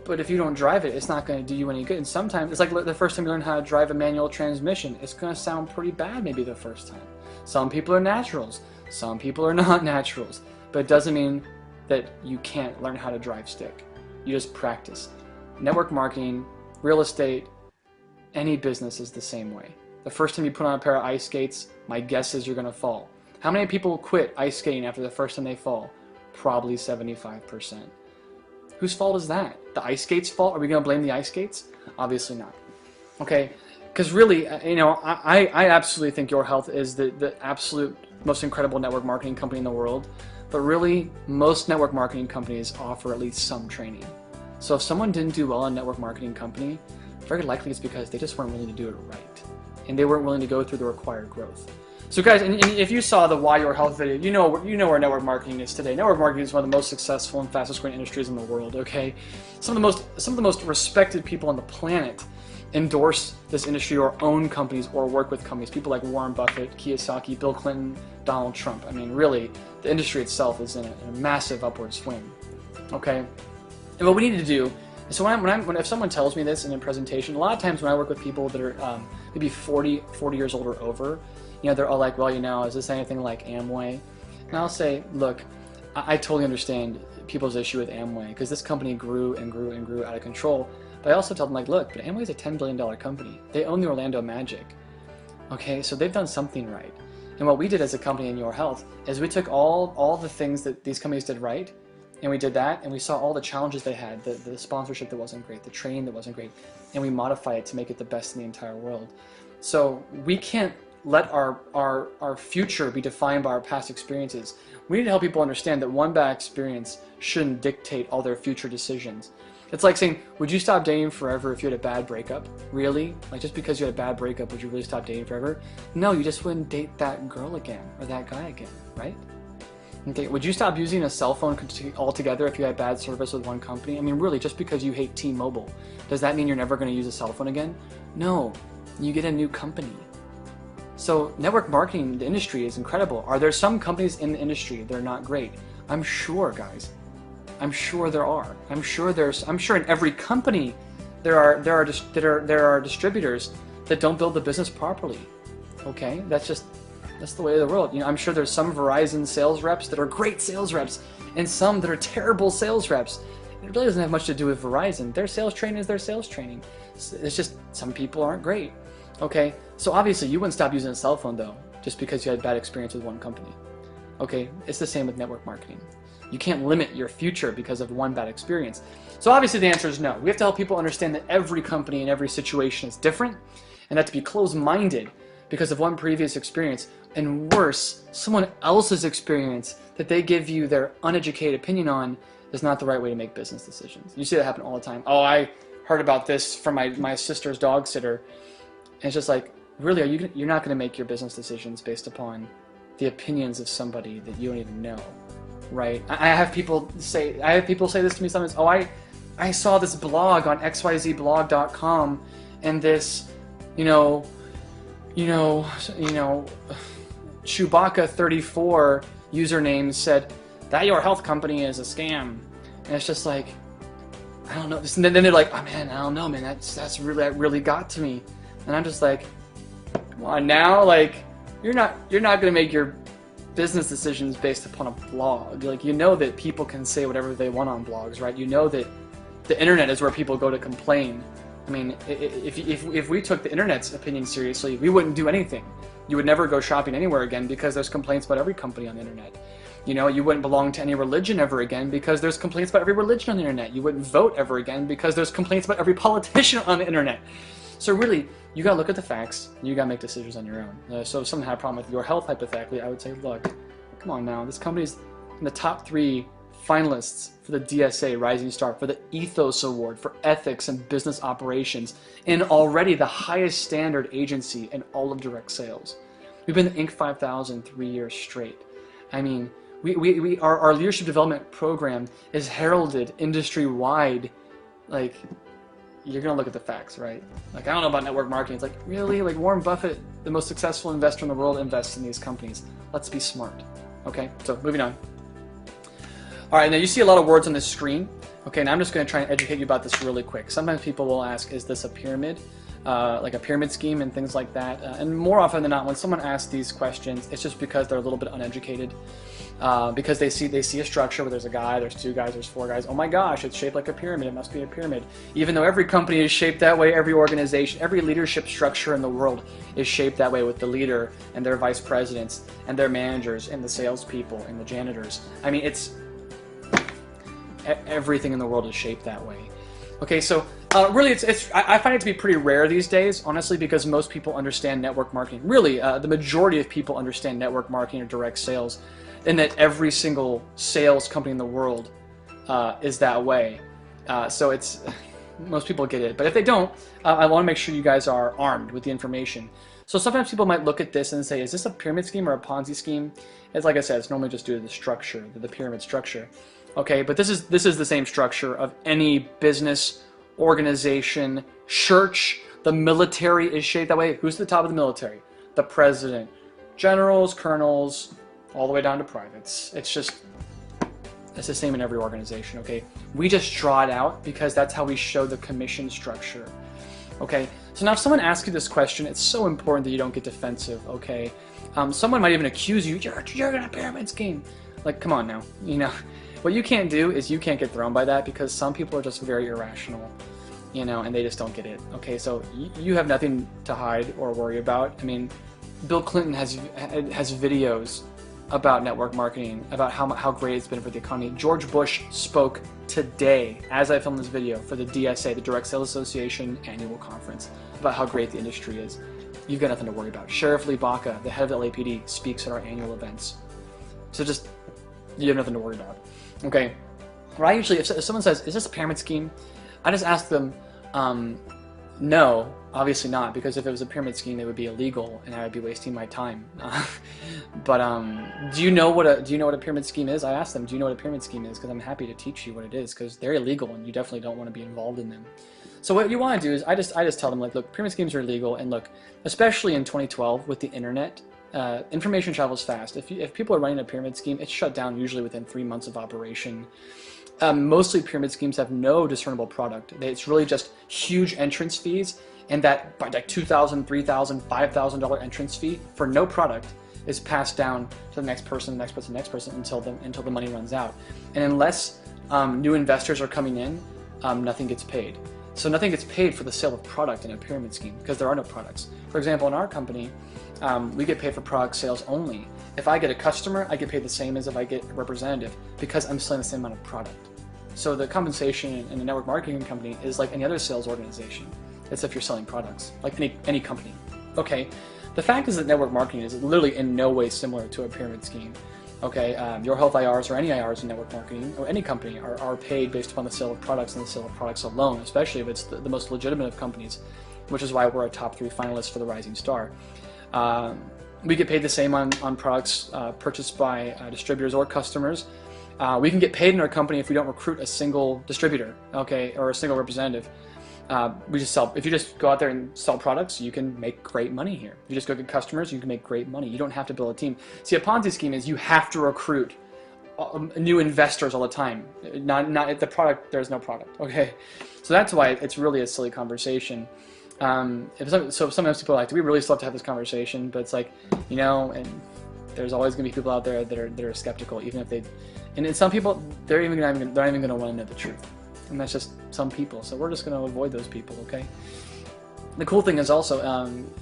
but if you don't drive it, it's not going to do you any good. And sometimes, it's like the first time you learn how to drive a manual transmission, it's going to sound pretty bad maybe the first time. Some people are naturals, some people are not naturals, but it doesn't mean that you can't learn how to drive stick. You just practice. Network marketing, real estate, any business is the same way. The first time you put on a pair of ice skates, my guess is you're going to fall. How many people quit ice skating after the first time they fall? Probably 75%. Whose fault is that? The ice skates' fault? Are we going to blame the ice skates? Obviously not. Okay? Because really, I absolutely think Your Health is the absolute most incredible network marketing company in the world. But really, most network marketing companies offer at least some training. So if someone didn't do well in a network marketing company, very likely it's because they just weren't willing to do it right. And they weren't willing to go through the required growth. So guys, and if you saw the Why Your Health video, you know where network marketing is today. Network marketing is one of the most successful and fastest growing industries in the world, okay? Some of the most respected people on the planet endorse this industry or own companies or work with companies. People like Warren Buffett, Kiyosaki, Bill Clinton, Donald Trump. I mean, really, the industry itself is in a massive upward swing, okay? And what we need to do, so if someone tells me this in a presentation, a lot of times when I work with people that are maybe 40 years old or over, they're all like, well, is this anything like Amway? And I'll say, look, I totally understand people's issue with Amway because this company grew and grew and grew out of control. But I also tell them, like, look, but Amway is a $10 billion company. They own the Orlando Magic. Okay, so they've done something right. And what we did as a company in Your Health is we took all the things that these companies did right, and we did that, and we saw all the challenges they had, the sponsorship that wasn't great, the training that wasn't great, and we modified it to make it the best in the entire world. So we can't let our future be defined by our past experiences. We need to help people understand that one bad experience shouldn't dictate all their future decisions. It's like saying, would you stop dating forever if you had a bad breakup? Really? Like, just because you had a bad breakup, would you really stop dating forever? No, you just wouldn't date that girl again or that guy again, right? Okay, would you stop using a cell phone altogether if you had bad service with one company? I mean, really, just because you hate T-Mobile, does that mean you're never going to use a cell phone again? No, you get a new company. So network marketing, the industry is incredible. Are there some companies in the industry that are not great? I'm sure, guys. I'm sure there are. I'm sure in every company there are distributors that don't build the business properly. Okay, that's the way of the world. I'm sure there's some Verizon sales reps that are great sales reps, and some that are terrible sales reps. It really doesn't have much to do with Verizon. Their sales training is their sales training. It's just some people aren't great. Okay, so obviously you wouldn't stop using a cell phone though, just because you had bad experience with one company. Okay, it's the same with network marketing. You can't limit your future because of one bad experience. So obviously the answer is no. We have to help people understand that every company and every situation is different, and that to be closed-minded because of one previous experience, and worse, someone else's experience that they give you their uneducated opinion on, is not the right way to make business decisions. You see that happen all the time. Oh, I heard about this from my sister's dog sitter. And it's just like, really, you're not going to make your business decisions based upon the opinions of somebody that you don't even know, right? I have people say this to me sometimes. Oh, I saw this blog on xyzblog.com, and this, Chewbacca34 username said that Your Health company is a scam, and it's just like, I don't know. And then they're like, oh man, I don't know, man. That really got to me. And I'm just like, come on now, like, you're not gonna make your business decisions based upon a blog. Like, that people can say whatever they want on blogs, right? That the internet is where people go to complain I mean, if we took the internet's opinion seriously, we wouldn't do anything. You would never go shopping anywhere again because there's complaints about every company on the internet. You know, you wouldn't belong to any religion ever again because there's complaints about every religion on the internet. You wouldn't vote ever again because there's complaints about every politician on the internet. So really, you gotta look at the facts, and you gotta make decisions on your own. So if someone had a problem with your health, hypothetically, I would say, look, come on now, this company's in the top 3 finalists for the DSA Rising Star, for the Ethos Award, for ethics and business operations, and already the highest standard agency in all of direct sales. We've been the Inc. 5000 3 years straight. I mean, our leadership development program is heralded industry-wide. Like, you're gonna look at the facts, right? Like, I don't know about network marketing. It's like, really? Like, Warren Buffett, the most successful investor in the world, invests in these companies. Let's be smart. Okay, so moving on. All right, now you see a lot of words on this screen. Okay, and I'm just gonna try and educate you about this really quick. Sometimes people will ask, is this a pyramid? Like a pyramid scheme and things like that. And more often than not, when someone asks these questions, it's just because they're a little bit uneducated. Because they see a structure where there's a guy, there's 2 guys, there's 4 guys. Oh my gosh, it's shaped like a pyramid. It must be a pyramid. Even though every company is shaped that way, every organization, every leadership structure in the world is shaped that way, with the leader and their vice presidents and their managers and the salespeople and the janitors. I mean, it's everything in the world is shaped that way. Okay, so really, I find it to be pretty rare these days, honestly, because most people understand network marketing. Really, the majority of people understand network marketing or direct sales, and that every single sales company in the world is that way. So it's most people get it, but if they don't, I want to make sure you guys are armed with the information. So sometimes people might look at this and say, is this a pyramid scheme or a Ponzi scheme? It's like I said, it's normally just due to the structure, the pyramid structure. Okay, but this is the same structure of any business, organization, church. The military is shaped that way. Who's the top of the military? The president. Generals, colonels, all the way down to privates. It's the same in every organization, okay? We just draw it out because that's how we show the commission structure. Okay, so now if someone asks you this question, it's so important that you don't get defensive, okay? Someone might even accuse you, you're in a pyramid scheme. Like, come on now, you know. What you can't do is you can't get thrown by that, because some people are just very irrational, you know, and they just don't get it. Okay, so you have nothing to hide or worry about. I mean, Bill Clinton has videos about network marketing, about how great it's been for the economy. George Bush spoke today, as I filmed this video, for the DSA, the Direct Sales Association annual conference, about how great the industry is. You've got nothing to worry about. Sheriff Lee Baca, the head of the LAPD, speaks at our annual events. So just, you have nothing to worry about. Okay, well, I usually, if someone says, is this a pyramid scheme? I just ask them, no, obviously not, because if it was a pyramid scheme, it would be illegal, and I would be wasting my time. But do you know what a pyramid scheme is? I ask them, do you know what a pyramid scheme is? Because I'm happy to teach you what it is, because they're illegal, and you definitely don't want to be involved in them. So what you want to do is, I just tell them, like, look, pyramid schemes are illegal, and look, especially in 2012 with the internet, information travels fast. If people are running a pyramid scheme, it's shut down usually within 3 months of operation. Mostly pyramid schemes have no discernible product. It's really just huge entrance fees, and that like $2,000, $3,000, $5,000 entrance fee for no product is passed down to the next person, the next person, the next person until the money runs out. And unless new investors are coming in, nothing gets paid. So nothing gets paid for the sale of product in a pyramid scheme because there are no products. For example, in our company, we get paid for product sales only. If I get a customer, I get paid the same as if I get a representative, because I'm selling the same amount of product. So the compensation in a network marketing company is like any other sales organization. It's if you're selling products, like any company. Okay, the fact is that network marketing is literally in no way similar to a pyramid scheme. Okay, your health IRs or any IRs in network marketing or any company are paid based upon the sale of products and the sale of products alone, especially if it's the most legitimate of companies, which is why we're a top 3 finalist for the Rising Star. We get paid the same on products purchased by distributors or customers. We can get paid in our company if we don't recruit a single distributor, okay, or a single representative. We just sell. If you just go out there and sell products, you can make great money here. If you just go get customers, you can make great money. You don't have to build a team. See, a Ponzi scheme is you have to recruit new investors all the time. Not the product. There's no product. Okay, so that's why it's really a silly conversation. So sometimes people are like, do we really still have to have this conversation? But it's like, you know, and there's always going to be people out there that are skeptical, even if they, and some people, they're not even going to want to know the truth. and that's just some people. So we're just going to avoid those people, okay? The cool thing is also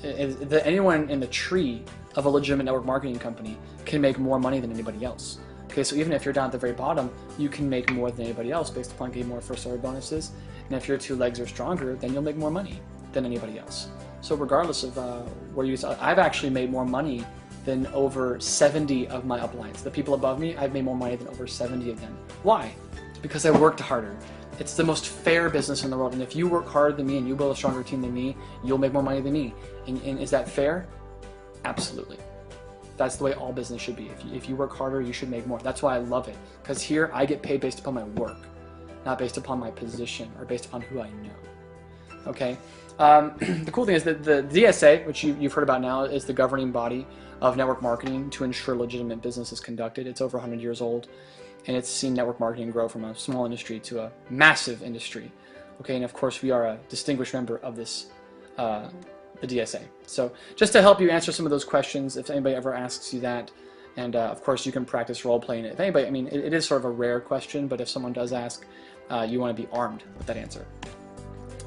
is that anyone in the tree of a legitimate network marketing company can make more money than anybody else. Okay, so even if you're down at the very bottom, you can make more than anybody else based upon getting more first order bonuses. And if your 2 legs are stronger, then you'll make more money than anybody else. So regardless of where you, I've actually made more money than over 70 of my uplines. The people above me, I've made more money than over 70 of them. Why? Because I worked harder. It's the most fair business in the world, and if you work harder than me and you build a stronger team than me, you'll make more money than me. And is that fair? Absolutely. That's the way all business should be. If you work harder, you should make more. That's why I love it, because here I get paid based upon my work, not based upon my position or based upon who I know. Okay? The cool thing is that the DSA, which you've heard about now, is the governing body of network marketing to ensure legitimate business is conducted. It's over 100 years old, and it's seen network marketing grow from a small industry to a massive industry. Okay, and of course we are a distinguished member of this, the DSA. So just to help you answer some of those questions, if anybody ever asks you that, and of course you can practice role playing it. If anybody, I mean, it is sort of a rare question, but if someone does ask, you want to be armed with that answer.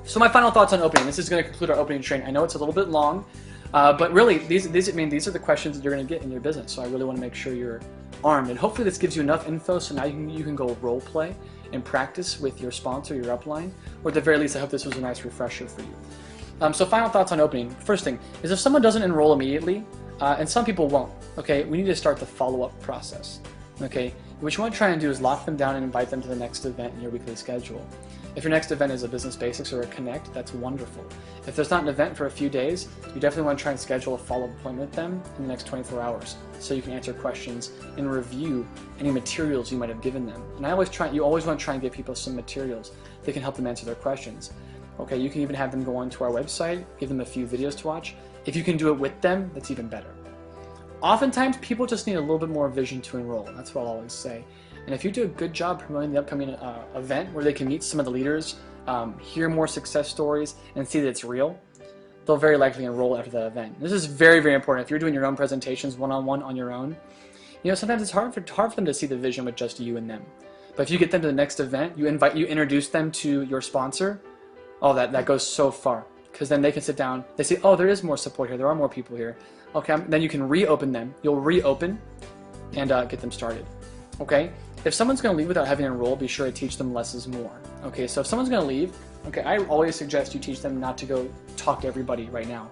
So my final thoughts on opening. This is going to conclude our opening training. I know it's a little bit long, but really these are the questions that you're going to get in your business. So I really want to make sure you're armed, and hopefully this gives you enough info so now you can go role play and practice with your sponsor, your upline, or at the very least I hope this was a nice refresher for you. So final thoughts on opening. First thing is if someone doesn't enroll immediately, and some people won't, okay, we need to start the follow-up process. Okay, what you want to try and do is lock them down and invite them to the next event in your weekly schedule. If your next event is a Business Basics or a Connect, that's wonderful. If there's not an event for a few days, you definitely want to try and schedule a follow-up appointment with them in the next 24 hours so you can answer questions and review any materials you might have given them. And you always want to try and give people some materials that can help them answer their questions. Okay, you can even have them go onto our website, give them a few videos to watch. If you can do it with them, that's even better. Oftentimes, people just need a little bit more vision to enroll. That's what I'll always say. And if you do a good job promoting the upcoming event where they can meet some of the leaders, hear more success stories, and see that it's real, they'll very likely enroll after the event. This is very, very important. If you're doing your own presentations one-on-one on your own, you know, sometimes it's hard for them to see the vision with just you and them. But if you get them to the next event, you introduce them to your sponsor, oh, that goes so far. Because then they can sit down, they say, oh, there is more support here, there are more people here. Okay, then you can reopen them. You'll reopen and get them started. Okay? If someone's going to leave without having enrolled, be sure to teach them less is more. Okay, so if someone's going to leave, okay, I always suggest you teach them not to go talk to everybody right now.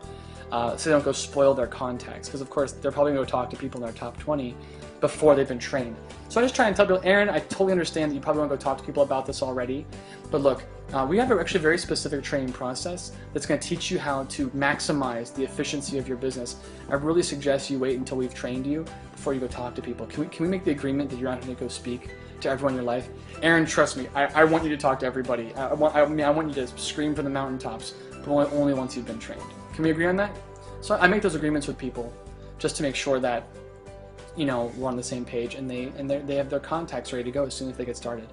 So they don't go spoil their contacts. Because of course, they're probably going to go talk to people in their top 20 before they've been trained. So I just try and tell people, Aaron, I totally understand that you probably want to go talk to people about this already. But look, we have actually a very specific training process that's going to teach you how to maximize the efficiency of your business. I really suggest you wait until we've trained you before you go talk to people. Can we make the agreement that you're not going to go speak to everyone in your life? Aaron, trust me, I want you to talk to everybody. I want you to scream from the mountaintops, but only once you've been trained. Can we agree on that? So I make those agreements with people just to make sure that, you know, we're on the same page and they have their contacts ready to go as soon as they get started.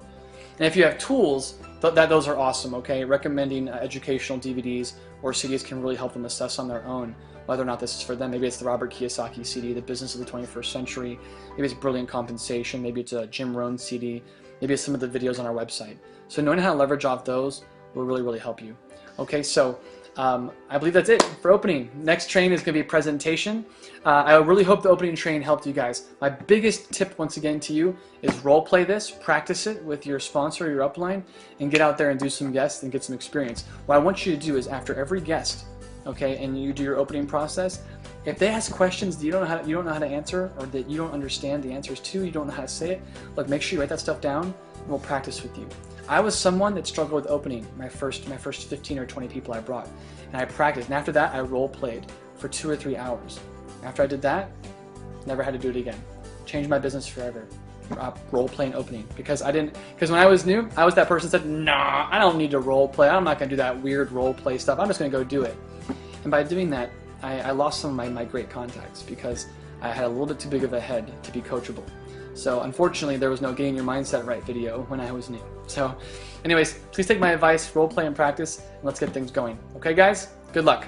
And if you have tools, those are awesome, okay? Recommending educational DVDs or CDs can really help them assess on their own whether or not this is for them. Maybe it's the Robert Kiyosaki CD, The Business of the 21st Century. Maybe it's Brilliant Compensation. Maybe it's a Jim Rohn CD. Maybe it's some of the videos on our website. So knowing how to leverage off those will really, really help you. Okay, so I believe that's it for opening. Next train is going to be presentation. I really hope the opening train helped you guys. My biggest tip once again to you is role play this, practice it with your sponsor or your upline, and get out there and do some guests and get some experience. What I want you to do is after every guest, okay, and you do your opening process, if they ask questions that you don't know how to answer, or that you don't understand the answers to, you don't know how to say it, look, make sure you write that stuff down and we'll practice with you. I was someone that struggled with opening my first 15 or 20 people I brought, and I practiced. And after that, I role played for 2 or 3 hours. After I did that, never had to do it again. Changed my business forever. Role playing opening because when I was new, I was that person that said, nah, I don't need to role play. I'm not gonna do that weird role play stuff. I'm just gonna go do it. And by doing that, I lost some of my great contacts because I had a little bit too big of a head to be coachable. So unfortunately, there was no Getting Your Mindset Right video when I was new. So anyways, please take my advice, role play and practice, and let's get things going. Okay guys, good luck.